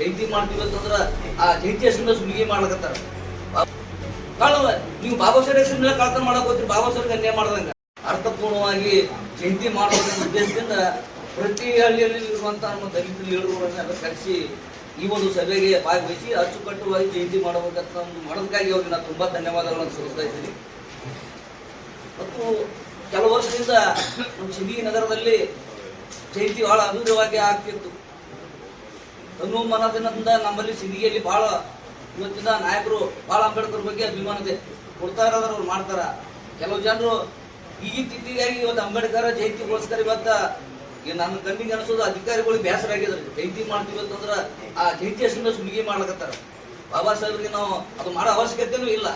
ಜಯಂತಿ ಮಾಡ್ತೀವಿ ಅಂತಂದ್ರ ಆ ಜಯಂತಿ ಹೆಸರಿನ ಸುಲಿಗೆ ಮಾಡ್ಲಕತ್ತಾರ. ನೀವು ಬಾಬಾ ಸಾಹೇಬ್ ಹೆಸರಿನ ಮೇಲೆ ಕಳ್ತನ ಮಾಡಕ್ ಹೋಗ್ತೀರಿ, ಬಾಬಾ ಸಾಹೇಬ್ ಅನ್ಯಾಯ ಮಾಡ್ದಂಗ. ಅರ್ಥಪೂರ್ಣವಾಗಿ ಜಯಂತಿ ಮಾಡೋದ್ರ ಉದ್ದೇಶದಿಂದ ಪ್ರತಿ ಹಳ್ಳಿಯಲ್ಲಿ ಇರುವಂತಹ ನಮ್ಮ ದಲಿತ ಲೀಡರ್ಗಳನ್ನೆಲ್ಲ ಕರೆಸಿ ಈ ಒಂದು ಸಭೆಗೆ ಭಾಗವಹಿಸಿ ಅಚ್ಚುಕಟ್ಟುವಾಗಿ ಜಯಂತಿ ಮಾಡಬೇಕಂತ ಮಾಡೋದಕ್ಕಾಗಿ ಅವ್ರಿಗೆ ನಾನು ತುಂಬಾ ಧನ್ಯವಾದಗಳನ್ನು ಸಲ್ಲಿಸ್ತಾ ಇದ್ದೀನಿ. ಮತ್ತು ಕೆಲವು ವರ್ಷದಿಂದ ನಮ್ಮ ಸಿಂದಗಿ ನಗರದಲ್ಲಿ ಜಯಂತಿ ಬಹಳ ಅದ್ಭುತವಾಗಿ ಆಗ್ತಿತ್ತು. ಅನ್ನೋ ಮನದಿಂದ ನಮ್ಮಲ್ಲಿ ಸಿಂದಗಿಯಲ್ಲಿ ಬಹಳ ಇವತ್ತಿನ ನಾಯಕರು ಬಹಳ ಅಂಬೇಡ್ಕರ್ ಬಗ್ಗೆ ಅಭಿಮಾನತೆ ಕೊಡ್ತಾ ಇರೋದ್ರ ಅವ್ರು ಮಾಡ್ತಾರ. ಕೆಲವು ಜನರು ಈಗಿತ್ತಿಗಾಗಿ ಇವತ್ತು ಅಂಬೇಡ್ಕರ್ ಜಯಂತಿಗೋಸ್ಕರ ಇವತ್ತ ನನ್ನ ಕಣ್ಣಿಗೆ ಅನಿಸೋದು ಅಧಿಕಾರಿಗಳಿಗೆ ಬೇಸರ ಆಗಿದ್ರು. ಜಯಂತಿ ಮಾಡ್ತೀವಿ ಅಂತಂದ್ರ ಆ ಜಯಂತಿ ಹೆಸರಿನ ಸುಲಿಗೆ ಮಾಡ್ಲಕತ್ತಾರ. ಬಾಬಾ ಸಾಹೇಬ್ರಿಗೆ ನಾವು ಅದು ಮಾಡೋ ಅವಶ್ಯಕತೆನೂ ಇಲ್ಲ,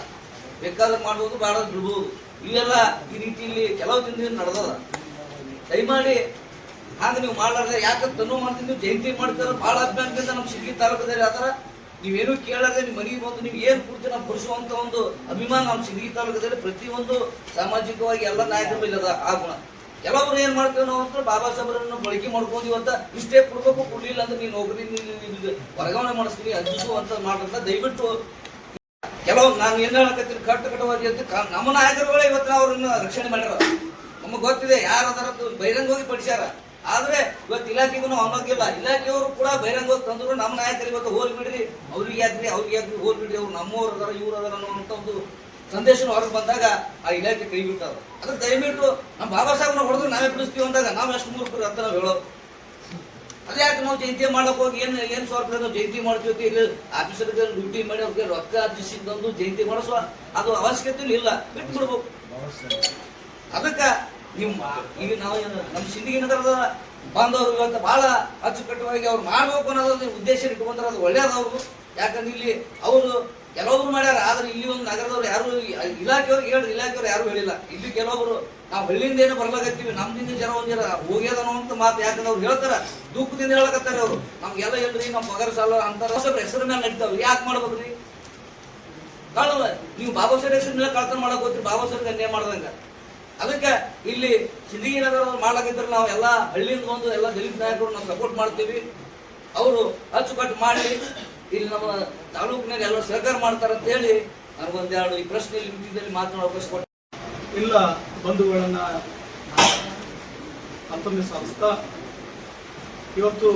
ಬೇಕಾದ್ರೆ ಮಾಡ್ಬೋದು, ಬೇಡ ಬಿಡ್ಬೋದು. ಇವೆಲ್ಲ ಈ ರೀತಿಯಲ್ಲಿ ಕೆಲವು ದಿನದಿಂದ ನಡೆದದ. ದಯಮಾಡಿ ಹಾಗೆ ನೀವು ಮಾಡ್ಲಾರ್ದೆ ಯಾಕಂತ ತನ್ನೂ ಮಾಡ್ತೀನಿ, ನೀವು ಜಯಂತಿ ಮಾಡ್ತಾರ ಬಹಳ ಅಭಿಮಾನದಿಂದ ನಮ್ಮ ಸಿಂದಗಿ ತಾಲೂಕದಲ್ಲಿ ಆತರ ನೀವೇನು ಕೇಳಾರ್ದೆ ನಿಮ್ಮ ಮನೆಗೆ ಬಂದು ನೀವು ಏನ್ ಪೂರ್ತಿ ನಾವು ಕೊಡಿಸುವಂತ ಒಂದು ಅಭಿಮಾನ ನಮ್ಮ ಸಿಂದಗಿ ತಾಲೂಕದಲ್ಲಿ ಪ್ರತಿಯೊಂದು ಸಾಮಾಜಿಕವಾಗಿ ಎಲ್ಲ ನಾಯಕರ ಮೇಲೆ ಅದ ಆ ಗುಣ. ಕೆಲವರು ಏನ್ ಮಾಡ್ತೇವೆ ನಾವು ಅಂತ ಬಾಬಾ ಸಾಹೇಬ್ರನ್ನು ಬಳಕೆ ಮಾಡ್ಕೊಂಡು ಇವತ್ತ ಇಷ್ಟೇ ಕೊಡ್ಬೇಕು, ಕೊಡ್ಲಿಲ್ಲ ಅಂದ್ರೆ ನೀವು ನೌಕರಿ ವರ್ಗಾವಣೆ ಮಾಡಿಸ್ತೀನಿ ಅಂಜಿಸುವಂತ ಮಾಡ್ರಂತ ದಯವಿಟ್ಟು ಕೆಲವು ನಾನು ಏನ್ ಹೇಳಕತ್ತೀನಿ ಕಟ್ಟುಕಟ್ಟವಾಗಿ ಅಂತ ನಮ್ಮ ನಾಯಕರುಗಳೇ ಇವತ್ತು ಅವ್ರನ್ನ ರಕ್ಷಣೆ ಮಾಡ್ಯಾರ. ನಮಗೆ ಗೊತ್ತಿದೆ ಯಾರದಾರ ಬಹಿರಂಗವಾಗಿ ಪಡಿಸ್ಯಾರ. ಆದ್ರೆ ಇವತ್ತು ಇಲಾಖೆಗೂ ನಾವು ಅನ್ನೋದಿಲ್ಲ. ಇಲಾಖೆಯವರು ಕೂಡ ಬಹಿರಂಗವಾಗಿ ತಂದ್ರು ನಮ್ಮ ನಾಯಕರು ಇವತ್ತು ಹೋಲ್ ಬಿಡ್ರಿ, ಅವ್ರಿಗೆ ಯಾಕ್ರಿ ಹೋಲ್ ಬಿಡ್ರಿ, ಅವ್ರು ನಮ್ಮವ್ರು ಅದಾರ ಇವ್ರು ಅದಾರ ಅನ್ನುವಂತ ಒಂದು ಸಂದೇಶ ಹೊರಗೆ ಬಂದಾಗ ಆ ಇಲಾಖೆ ಕೈ ಬಿಟ್ಟಾರ. ಅದ್ರ ದಯವಿಟ್ಟು ನಮ್ಮ ಬಾಬಾ ಸಾಹೇಬ್ನ ಹೊಡೆದ್ರೆ ನಾವೇ ಬಿಡಿಸ್ತೀವಿ ಅಂದಾಗ ನಾವು ಎಷ್ಟು ಮೂರ್ಖರು ಅಂತ ನಾವು ಹೇಳೋದು. ಅದೇ ಯಾಕೆ ನಾವು ಜಯಂತಿ ಮಾಡಕ್ ಹೋಗಿ ಏನ್ ಸ್ವಲ್ಪ ನಾವು ಜಯಂತಿ ಮಾಡ್ತೀವಿ ಇಲ್ಲಿ ಆಫೀಸರ್ಗೆ ಡ್ಯೂಟಿ ಮಾಡಿ ಅವ್ರಿಗೆ ರೊಕ್ಕ ಅರ್ಜಿಸಿ ತಂದು ಜಯಂತಿ ಮಾಡಿಸುವ ಅದು ಅವಶ್ಯಕತೆ ಇಲ್ಲ, ಬಿಟ್ಟು ಬಿಡ್ಬೇಕು. ಅದಕ್ಕ ನೀವು ಈಗ ನಾವು ನಮ್ಮ ಸಿಂದಗಿ ನಗರದ ಬಾಂಧವರು ಇವತ್ತು ಬಹಳ ಅಚ್ಚುಕಟ್ಟುವಾಗಿ ಅವ್ರು ಮಾಡ್ಬೇಕು ಅನ್ನೋದು ಉದ್ದೇಶ ಇಟ್ಕೊಂಡ್ರೆ ಅದು ಒಳ್ಳೇದವ್ರು. ಯಾಕಂದ್ರೆ ಇಲ್ಲಿ ಅವರು ಕೆಲವೊಬ್ರು ಮಾಡ್ಯಾರ, ಆದ್ರೆ ಇಲ್ಲಿ ಒಂದು ನಗರದವ್ರು ಯಾರು ಇಲಾಖೆಯವ್ರಿಗೆ ಹೇಳಿ ಇಲಾಖೆಯವ್ರು ಯಾರು ಹೇಳಿಲ್ಲ. ಇಲ್ಲಿ ಕೆಲವೊಬ್ರು ನಾವು ಹಳ್ಳಿಯಿಂದ ಏನೋ ಬರ್ಲಾಕತ್ತೀವಿ, ನಮ್ದಿಂದ ಜನ ಒಂದ್ ಜನ ಹೋಗ್ಯದನೋ ಅಂತ ಮಾತು ಯಾಕಂದ್ರೆ ಅವ್ರು ಹೇಳ್ತಾರ, ದುಃಖದಿಂದ ಹೇಳಕತ್ತಾರೆ ಅವರು. ನಮ್ಗೆಲ್ಲ ಹೇಳ್ರಿ ನಮ್ಮ ಪಗಾರ ಸಾಲ ಅಂತ ಹೆಸರ ಮೇಲೆ ನಡೀತಾವ್ರಿ, ಯಾಕೆ ಮಾಡ್ಬೇಕ್ರಿ? ಕಾಣುವ ನೀವು ಬಾಬಾ ಸಾಹೇಬ್ ಹೆಸರ ಮೇಲೆ ಕಳ್ತನ ಮಾಡಕ್ ಹೋಗ್ತೀರಿ, ಬಾಬಾ ಸಾಹೇಬ್ ಅನ್ಯಾಯ ಮಾಡ್ದಂಗ. ಅದಕ್ಕೆ ಇಲ್ಲಿ ಸಿಂದಗಿ ನಗರದವ್ರು ಮಾಡ್ಲಾಕಿದ್ರೆ ನಾವು ಎಲ್ಲ ಹಳ್ಳಿಯಿಂದ ಬಂದು ಎಲ್ಲ ದಲಿತ ನಾಯಕರು ನಾವು ಸಪೋರ್ಟ್ ಮಾಡ್ತೀವಿ. ಅವರು ಅಚ್ಚುಕಟ್ಟು ಮಾಡಿ ಇಲ್ಲಿ ನಮ್ಮ ತಾಲೂಕಿನಾಗ ಎಲ್ಲ ಸಹಕಾರ ಮಾಡ್ತಾರಂತ ಹೇಳಿ ನನಗೊಂದೆರಡು ಈ ಪ್ರಶ್ನೆಯಲ್ಲಿ ನಿಂತಿದ್ದಲ್ಲಿ ಮಾತನಾಡೋ ಅವಕಾಶ ಕೊಟ್ಟು ಇಲ್ಲ ಬಂಧುಗಳನ್ನ ಮತ್ತೊಮ್ಮೆ ಸಾಧಿಸ್ತಾ ಇವತ್ತು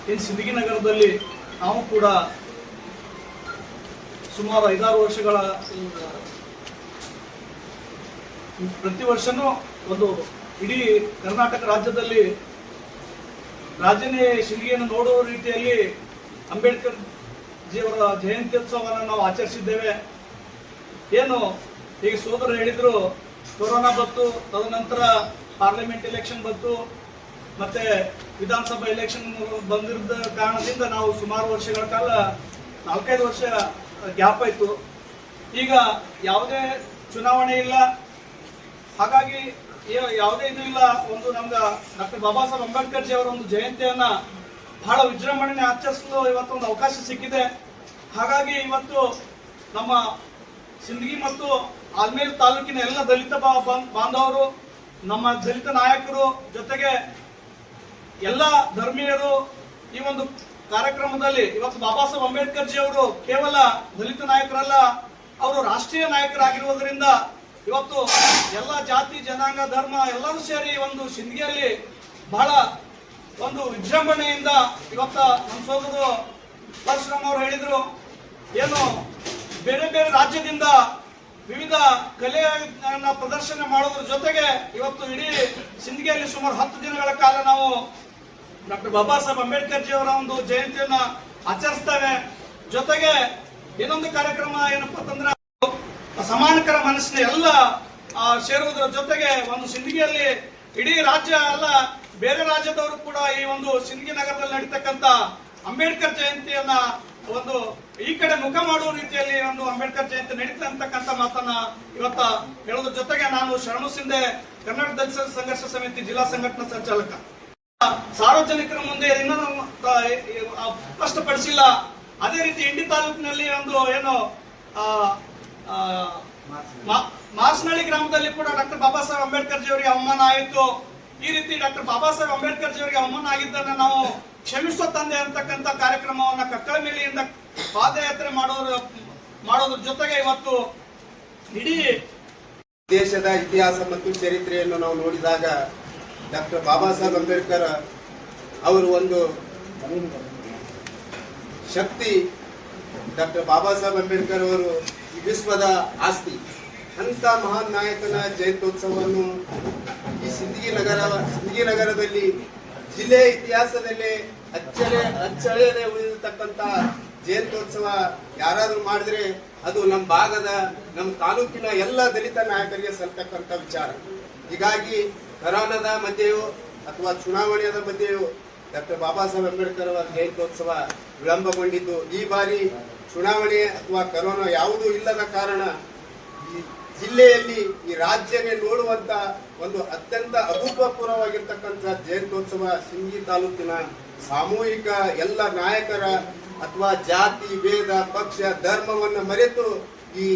ಈ ಸಿಂದಗಿ ನಗರದಲ್ಲಿ ನಾವು ಕೂಡ ಸುಮಾರು 5-6 ವರ್ಷಗಳ ಪ್ರತಿ ವರ್ಷನೂ ಒಂದು ಇಡೀ ಕರ್ನಾಟಕ ರಾಜ್ಯದಲ್ಲಿ ರಾಜನೇ ಸಿಂದಗಿಯನ್ನು ನೋಡುವ ರೀತಿಯಲ್ಲಿ ಅಂಬೇಡ್ಕರ್ ಜಿಯವರ ಜಯಂತ್ಯೋತ್ಸವವನ್ನು ನಾವು ಆಚರಿಸಿದ್ದೇವೆ. ಏನು ಈಗ ಸೋದರರು ಹೇಳಿದ್ರು, ಕೊರೋನಾ ಬಂತು, ತದನಂತರ ಪಾರ್ಲಿಮೆಂಟ್ ಎಲೆಕ್ಷನ್ ಬಂತು, ಮತ್ತೆ ವಿಧಾನಸಭಾ ಎಲೆಕ್ಷನ್ ಬಂದಿದ್ದ ಕಾರಣದಿಂದ ನಾವು ಸುಮಾರು ವರ್ಷಗಳ ಕಾಲ 4-5 ವರ್ಷ ಗ್ಯಾಪ್ ಆಯ್ತು. ಈಗ ಯಾವುದೇ ಚುನಾವಣೆ ಇಲ್ಲ, ಹಾಗಾಗಿ ಯಾವುದೇ ಇದು ಇಲ್ಲ. ಒಂದು ನಮ್ಗೆ ಡಾಕ್ಟರ್ ಬಾಬಾ ಸಾಹೇಬ್ ಅಂಬೇಡ್ಕರ್ ಜಿ ಅವರ ಒಂದು ಜಯಂತಿಯನ್ನ ಬಹಳ ವಿಜೃಂಭಣೆ ಆಚರಿಸಲು ಇವತ್ತೊಂದು ಅವಕಾಶ ಸಿಕ್ಕಿದೆ. ಹಾಗಾಗಿ ಇವತ್ತು ನಮ್ಮ ಸಿಂದಗಿ ಮತ್ತು ಆಲ್ಮೇಲ್ ತಾಲೂಕಿನ ಎಲ್ಲ ದಲಿತ ಬಾಂಧವರು, ನಮ್ಮ ದಲಿತ ನಾಯಕರು, ಜೊತೆಗೆ ಎಲ್ಲ ಧರ್ಮೀಯರು ಈ ಒಂದು ಕಾರ್ಯಕ್ರಮದಲ್ಲಿ ಇವತ್ತು ಬಾಬಾ ಸಾಹೇಬ್ ಅಂಬೇಡ್ಕರ್ ಜಿ ಅವರು ಕೇವಲ ದಲಿತ ನಾಯಕರಲ್ಲ, ಅವರು ರಾಷ್ಟ್ರೀಯ ನಾಯಕರಾಗಿರುವುದರಿಂದ ಇವತ್ತು ಎಲ್ಲ ಜಾತಿ ಜನಾಂಗ ಧರ್ಮ ಎಲ್ಲರೂ ಸೇರಿ ಒಂದು ಸಿಂದಗಿಯಲ್ಲಿ ಬಹಳ ಒಂದು ವಿಜೃಂಭಣೆಯಿಂದ ಇವತ್ತ ನಮ್ಮ ಸೋದರರು ಪರಶುರಾಮ್ ಅವರು ಹೇಳಿದ್ರು, ಏನು ಬೇರೆ ಬೇರೆ ರಾಜ್ಯದಿಂದ ವಿವಿಧ ಕಲೆಯನ್ನ ಪ್ರದರ್ಶನ ಮಾಡೋದ್ರ ಜೊತೆಗೆ ಇವತ್ತು ಇಡೀ ಸಿಂದಗಿಯಲ್ಲಿ ಸುಮಾರು 10 ದಿನಗಳ ಕಾಲ ನಾವು ಡಾಕ್ಟರ್ ಬಾಬಾ ಸಾಹೇಬ್ ಅಂಬೇಡ್ಕರ್ ಜಿ ಅವರ ಒಂದು ಜಯಂತಿಯನ್ನ ಆಚರಿಸ್ತೇವೆ. ಜೊತೆಗೆ ಇನ್ನೊಂದು ಕಾರ್ಯಕ್ರಮ ಏನಪ್ಪಾ ಅಂತಂದ್ರೆ ಸಮಾನಕರ ಮನಸ್ಸಿನ ಎಲ್ಲ ಸೇರುವುದರ ಜೊತೆಗೆ ಒಂದು ಸಿಂದಗಿಯಲ್ಲಿ ಇಡೀ ರಾಜ್ಯ ಅಲ್ಲ, ಬೇರೆ ರಾಜ್ಯದವರು ಕೂಡ ಈ ಒಂದು ಸಿಂದಗಿ ನಗರದಲ್ಲಿ ನಡೀತಕ್ಕಂಥ ಅಂಬೇಡ್ಕರ್ ಜಯಂತಿಯನ್ನ ಒಂದು ಈ ಕಡೆ ಮುಖ ಮಾಡುವ ರೀತಿಯಲ್ಲಿ ಒಂದು ಅಂಬೇಡ್ಕರ್ ಜಯಂತಿ ನಡೀತಾ ಅಂತಕ್ಕಂಥ ಮಾತನ್ನ ಇವತ್ತ ಹೇಳೋದ್ರ ಜೊತೆಗೆ ನಾನು ಶರಣು ಸಿಂಧೆ ಕರ್ನಾಟಕ ದಲಿತ ಸಂಘರ್ಷ ಸಮಿತಿ ಜಿಲ್ಲಾ ಸಂಘಟನಾ ಸಂಚಾಲಕ. ಸಾರ್ವಜನಿಕರ ಮುಂದೆ ಇನ್ನೂ ಸ್ಪಷ್ಟಪಡಿಸಿಲ್ಲ. ಅದೇ ರೀತಿ ಇಂಡಿ ತಾಲೂಕಿನಲ್ಲಿ ಒಂದು ಏನು ಮಾರ್ಸ್ನಳ್ಳಿ ಗ್ರಾಮದಲ್ಲಿ ಕೂಡ ಡಾಕ್ಟರ್ ಬಾಬಾ ಸಾಹೇಬ್ ಅಂಬೇಡ್ಕರ್ ಜಿ ಅವರಿಗೆ ಅವಮಾನ ಆಯಿತು. ಈ ರೀತಿ ಡಾಕ್ಟರ್ ಬಾಬಾ ಸಾಹೇಬ್ ಅಂಬೇಡ್ಕರ್ ಜಿಯವರಿಗೆ ಅವಮಾನ ಆಗಿದ್ದನ್ನ ನಾವು ಕ್ಷಮಿಸೋ ತಂದೆ ಅಂತಕ್ಕಂಥ ಕಾರ್ಯಕ್ರಮವನ್ನ ಕಕ್ಕಳಮೇಲಿಯಿಂದ ಪಾದಯಾತ್ರೆ ಮಾಡೋದ್ರ ಜೊತೆಗೆ ಇವತ್ತು ಇಡೀ ದೇಶದ ಇತಿಹಾಸ ಮತ್ತು ಚರಿತ್ರೆಯನ್ನು ನಾವು ನೋಡಿದಾಗ ಡಾಕ್ಟರ್ ಬಾಬಾ ಸಾಹೇಬ್ ಅಂಬೇಡ್ಕರ್ ಅವರು ಒಂದು ಶಕ್ತಿ. ಡಾಕ್ಟರ್ ಬಾಬಾ ಸಾಹೇಬ್ ಅಂಬೇಡ್ಕರ್ ಅವರು ಈ ವಿಶ್ವದ ಆಸ್ತಿ. ಅಂತ ಮಹಾನ್ ನಾಯಕನ ಜಯಂತ್ಯೋತ್ಸವವನ್ನು ಈ ಸಿಂದಗಿ ನಗರದಲ್ಲಿ ಜಿಲ್ಲೆಯ ಇತಿಹಾಸದಲ್ಲಿ ಅಚ್ಚಳಿಯದೆ ಉಳಿದಿರ್ತಕ್ಕಂಥ ಜಯಂತ್ಯೋತ್ಸವ ಯಾರಾದರೂ ಮಾಡಿದ್ರೆ ಅದು ನಮ್ಮ ಭಾಗದ, ನಮ್ಮ ತಾಲೂಕಿನ ಎಲ್ಲ ದಲಿತ ನಾಯಕರಿಗೆ ಸಲ್ತಕ್ಕಂಥ ವಿಚಾರ. ಹೀಗಾಗಿ ಕರೋನಾದ ಮಧ್ಯೆಯೂ ಅಥವಾ ಚುನಾವಣೆಯ ಮಧ್ಯೆಯೂ ಡಾಕ್ಟರ್ ಬಾಬಾ ಸಾಹೇಬ್ ಅಂಬೇಡ್ಕರ್ ಅವರ ಜಯಂತ್ಯೋತ್ಸವ ವಿಳಂಬಗೊಂಡಿದ್ದು. ಈ ಬಾರಿ ಚುನಾವಣೆ ಅಥವಾ ಕರೋನಾ ಯಾವುದೂ ಇಲ್ಲದ ಕಾರಣ ಈ ಜಿಲ್ಲೆಯಲ್ಲಿ ಈ ರಾಜ್ಯವೇ ನೋಡುವಂತ ಒಂದು ಅತ್ಯಂತ ಅಭೂತಪೂರ್ವವಾಗಿರ್ತಕ್ಕಂಥ ಜಯಂತ್ಯೋತ್ಸವ ಸಿಂದಗಿ ತಾಲೂಕಿನ ಸಾಮೂಹಿಕ ಎಲ್ಲ ನಾಯಕರ ಅಥವಾ ಜಾತಿ ಭೇದ ಪಕ್ಷ ಧರ್ಮವನ್ನು ಮರೆತು ಈ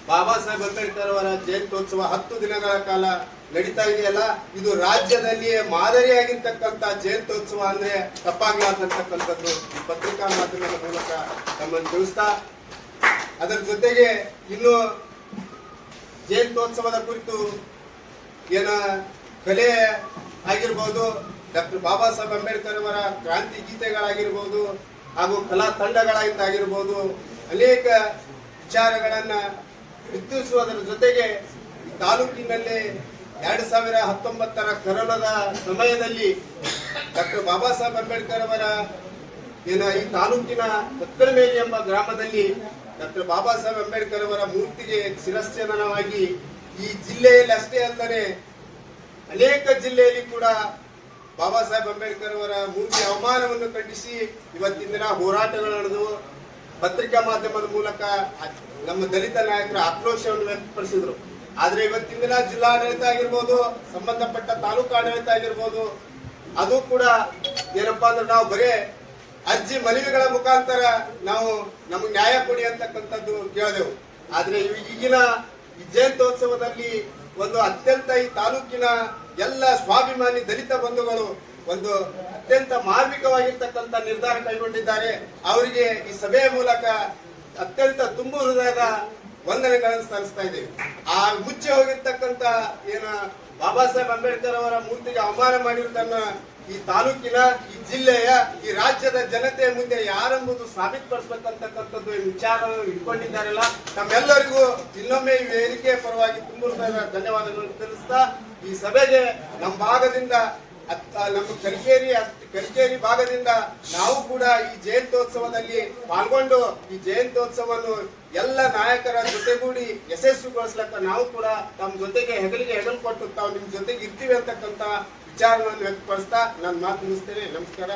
ಬಾಬಾ ಸಾಹೇಬ್ ಅಂಬೇಡ್ಕರ್ ಅವರ ಜಯಂತ್ಯೋತ್ಸವ 10 ದಿನಗಳ ಕಾಲ ನಡೀತಾ ಇದೆಯಲ್ಲ, ಇದು ರಾಜ್ಯದಲ್ಲಿಯೇ ಮಾದರಿಯಾಗಿರ್ತಕ್ಕಂಥ ಜಯಂತ್ಯೋತ್ಸವ ಅಂದ್ರೆ ತಪ್ಪಾಗ್ಲಾರ್ದಂತಕ್ಕಂಥದ್ದು ಈ ಪತ್ರಿಕಾ ಮಾಧ್ಯಮದ ಮೂಲಕ ತಮ್ಮನ್ನು ತಿಳಿಸ್ತಾ, ಅದರ ಜೊತೆಗೆ ಇನ್ನು ಜಯಂತ್ಯೋತ್ಸವದ ಕುರಿತು ಕಲೆ ಆಗಿರ್ಬೋದು, ಡಾಕ್ಟರ್ ಬಾಬಾ ಸಾಹೇಬ್ ಅಂಬೇಡ್ಕರ್ ಅವರ ಕ್ರಾಂತಿ ಗೀತೆಗಳಾಗಿರ್ಬೋದು ಹಾಗೂ ಕಲಾ ತಂಡಗಳಾಗಿರ್ಬೋದು ಅನೇಕ ವಿಚಾರಗಳನ್ನ ಬಿತ್ತಿಸುವುದರ ಜೊತೆಗೆ ಈ ತಾಲೂಕಿನಲ್ಲಿ 2019ರ ಕರೋನಾದ ಸಮಯದಲ್ಲಿ ಡಾಕ್ಟರ್ ಬಾಬಾ ಸಾಹೇಬ್ ಅಂಬೇಡ್ಕರ್ ಅವರ ಈ ತಾಲೂಕಿನ ಕಕ್ಕಳಮೇಲಿ ಎಂಬ ಗ್ರಾಮದಲ್ಲಿ ಡಾಕ್ಟರ್ ಬಾಬಾ ಸಾಹೇಬ್ ಅಂಬೇಡ್ಕರ್ ಅವರ ಮೂರ್ತಿಗೆ ಶಿರಶ್ಚೇದನವಾಗಿ ಈ ಜಿಲ್ಲೆಯಲ್ಲಿ ಅಷ್ಟೇ ಅಲ್ಲದೆ ಅನೇಕ ಜಿಲ್ಲೆಯಲ್ಲಿ ಕೂಡ ಬಾಬಾ ಸಾಹೇಬ್ ಅಂಬೇಡ್ಕರ್ ಅವರ ಮೂರ್ತಿ ಅವಮಾನವನ್ನು ಖಂಡಿಸಿ ಇವತ್ತಿನ ದಿನ ಹೋರಾಟಗಳು ನಡೆದು ಪತ್ರಿಕಾ ಮಾಧ್ಯಮದ ಮೂಲಕ ನಮ್ಮ ದಲಿತ ನಾಯಕರ ಆಕ್ರೋಶವನ್ನು ವ್ಯಕ್ತಪಡಿಸಿದ್ರು. ಆದ್ರೆ ಇವತ್ತಿನ ದಿನ ಜಿಲ್ಲಾಡಳಿತ ಆಗಿರ್ಬೋದು, ಸಂಬಂಧಪಟ್ಟ ತಾಲೂಕು ಆಡಳಿತ ಆಗಿರ್ಬೋದು, ಅದು ಕೂಡ ಏನಪ್ಪಾ ಅಂದ್ರೆ ನಾವು ಬರೇ ಅರ್ಜಿ ಮನವಿಗಳ ಮುಖಾಂತರ ನಾವು ನಮಗೆ ನ್ಯಾಯ ಕೊಡಿ ಅಂತಕ್ಕಂಥದ್ದು ಕೇಳಿದೆವು. ಆದ್ರೆ ಈಗಿನ ಈ ಜಯಂತ್ಯೋತ್ಸವದಲ್ಲಿ ಒಂದು ಅತ್ಯಂತ ಈ ತಾಲೂಕಿನ ಎಲ್ಲ ಸ್ವಾಭಿಮಾನಿ ದಲಿತ ಬಂಧುಗಳು ಒಂದು ಅತ್ಯಂತ ಮಾರ್ಮಿಕವಾಗಿರ್ತಕ್ಕಂಥ ನಿರ್ಧಾರ ಕೈಗೊಂಡಿದ್ದಾರೆ. ಅವರಿಗೆ ಈ ಸಭೆಯ ಮೂಲಕ ಅತ್ಯಂತ ತುಂಬು ಹೃದಯದ ವಂದನೆಗಳನ್ನು ಸಲ್ಲಿಸ್ತಾ ಇದ್ದೇವೆ. ಆ ಮುಚ್ಚಿ ಹೋಗಿರ್ತಕ್ಕಂಥ ಬಾಬಾ ಸಾಹೇಬ್ ಅಂಬೇಡ್ಕರ್ ಅವರ ಮೂರ್ತಿಗೆ ಅವಮಾನ ಮಾಡಿರುವುದನ್ನ ಈ ತಾಲೂಕಿನ, ಈ ಜಿಲ್ಲೆಯ, ಈ ರಾಜ್ಯದ ಜನತೆಯ ಮುಂದೆ ಯಾರೆಂಬುದು ಸಾಬೀತುಪಡಿಸಬೇಕಂತಕ್ಕಂಥದ್ದು ಈ ವಿಚಾರವನ್ನು ಇಟ್ಕೊಂಡಿದ್ದಾರಲ್ಲ, ತಮ್ಮೆಲ್ಲರಿಗೂ ಇನ್ನೊಮ್ಮೆ ಈ ವೇದಿಕೆಯ ಪರವಾಗಿ ತುಂಬ ಧನ್ಯವಾದಗಳನ್ನು ತಿಳಿಸ್ತಾ, ಈ ಸಭೆಗೆ ನಮ್ಮ ಭಾಗದಿಂದ ನಮ್ಮ ಕಲಿಕೇರಿ ಭಾಗದಿಂದ ನಾವು ಕೂಡ ಈ ಜಯಂತ್ಯೋತ್ಸವದಲ್ಲಿ ಪಾಲ್ಗೊಂಡು ಈ ಜಯಂತ್ಯೋತ್ಸವವನ್ನು ಎಲ್ಲ ನಾಯಕರ ಜೊತೆಗೂಡಿ ಯಶಸ್ವಿಗೊಳಿಸ್ಲಕ್ಕ ನಾವು ಕೂಡ ನಮ್ಮ ಜೊತೆಗೆ ಹೆಗಲಿಗೆ ಹೆಗಲು ಕೊಟ್ಟು ತಾವು ನಿಮ್ ಜೊತೆಗೆ ಇರ್ತೀವಿ ಅಂತಕ್ಕಂಥ ವಿಚಾರವನ್ನು ವ್ಯಕ್ತಪಡಿಸ್ತಾ ನಾನು ಮಾತು ಮುಗಿಸ್ತೇನೆ. ನಮಸ್ಕಾರ.